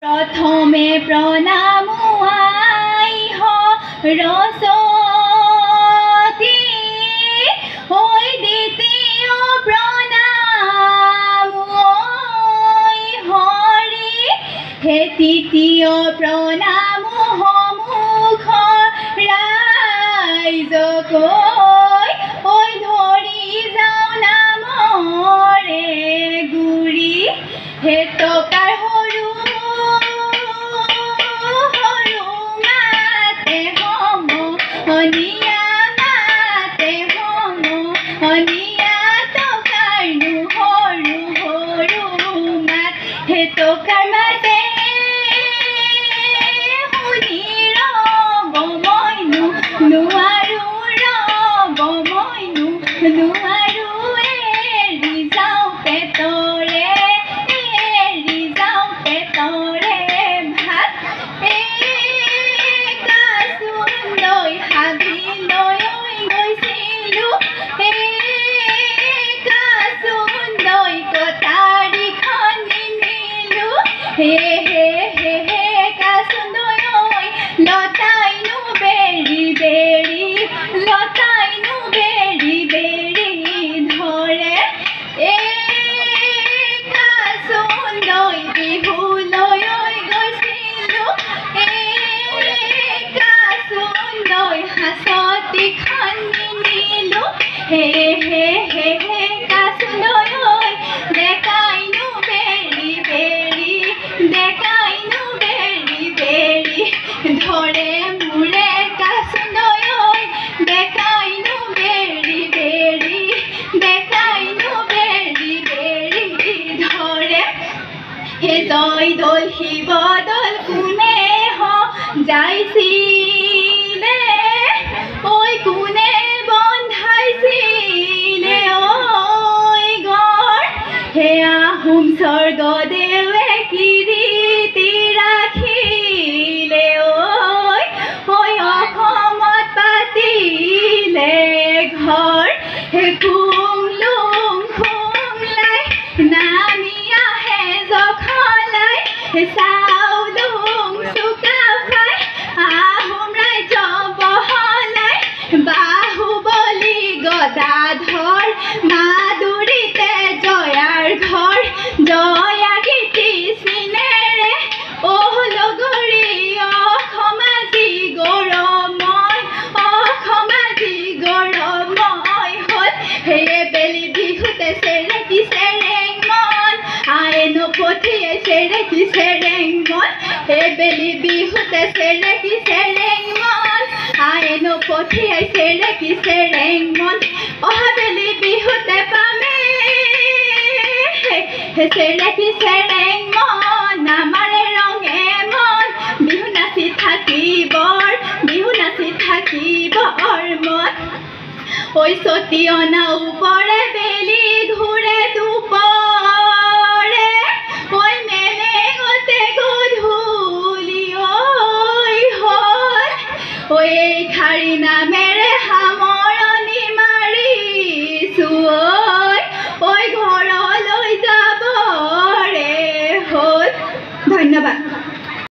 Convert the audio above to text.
प्रथमे प्रणाम आई हो रसती होय द्वितीय प्रणाम हरि हे तृतीय प्रणाम मुख राइजक ओय धरि जाओ नामरे गुरी हे टकार हरु माते हम हनिया माते हम हनिया टकार नु हरु हरु मात हे टकार माते हुनि रब मइनु नुवारु रब मइनु नुवारु एरि जाऊ पेटरे एरि जाऊ पेटरे भात एका सुन्दर हाबिলৈ গৈছিলো एका सुन्दर কটাৰীখন নিনিলো হে হে হে হে কা সুন্দৰ লতাইনো বেৰি বেৰি লতাইনো বেৰি বেৰি ধৰে একা সুন্দৰ বিহুলৈ গৈছিলো একা সুন্দৰ হাঁচতিখন নিনিলো হে হে হে হে কা সুন্দৰ দেখাইনো বেৰি বেৰি দেখাইনো বেৰি বেৰি ধৰে মোৰে কা সুন্দৰ দেখাইনো বেৰি বেৰি দেখাইনো বেৰি বেৰি ধৰে হে জয় দল শিৱ দল কোনে যাইছিলে ঐ কোনে বন্ধাইছিলে ঐ ঘৰ হে আহোম স্বৰ্গদেৱে কীৰ্তি ৰাখিলে ঐ অসমত পাতিলে ঘৰ হে খুংলুং খুংলাই নামি আহে জখলাই চাউলুং চুকাফাই আহোম ৰাজ্য বহলাই বাহুবলি গদাধৰ মাধুৰীতে জয়াৰ ঘৰ জয়া কীৰ্তি চিনেৰে লগৰী অসমাজি গৌৰৱময় অসমাজি গৌৰৱময় হ'ল সেয়ে বেলি বিহুতে চেৰেকি চেৰেং মন আইনো পঠিয়াই চেৰেকি চেৰেং মন হে বেলি বিহুতে চেৰেকি চেৰেং মন আইনো পঠিয়াই চেৰেকি চেৰেং মন অহা বেলি বিহুতে পামে হে চেৰেকি চেৰেং মন আমাৰে ৰঙে মন বিহু নাচি থাকিবৰ মন ঐ চতি অনা ওপৰে বেলি ঘূৰে দুপৰে ঐ মেলেঙতে গধূলি ঐ হ'ল ঐ এই খাৰী নামেৰে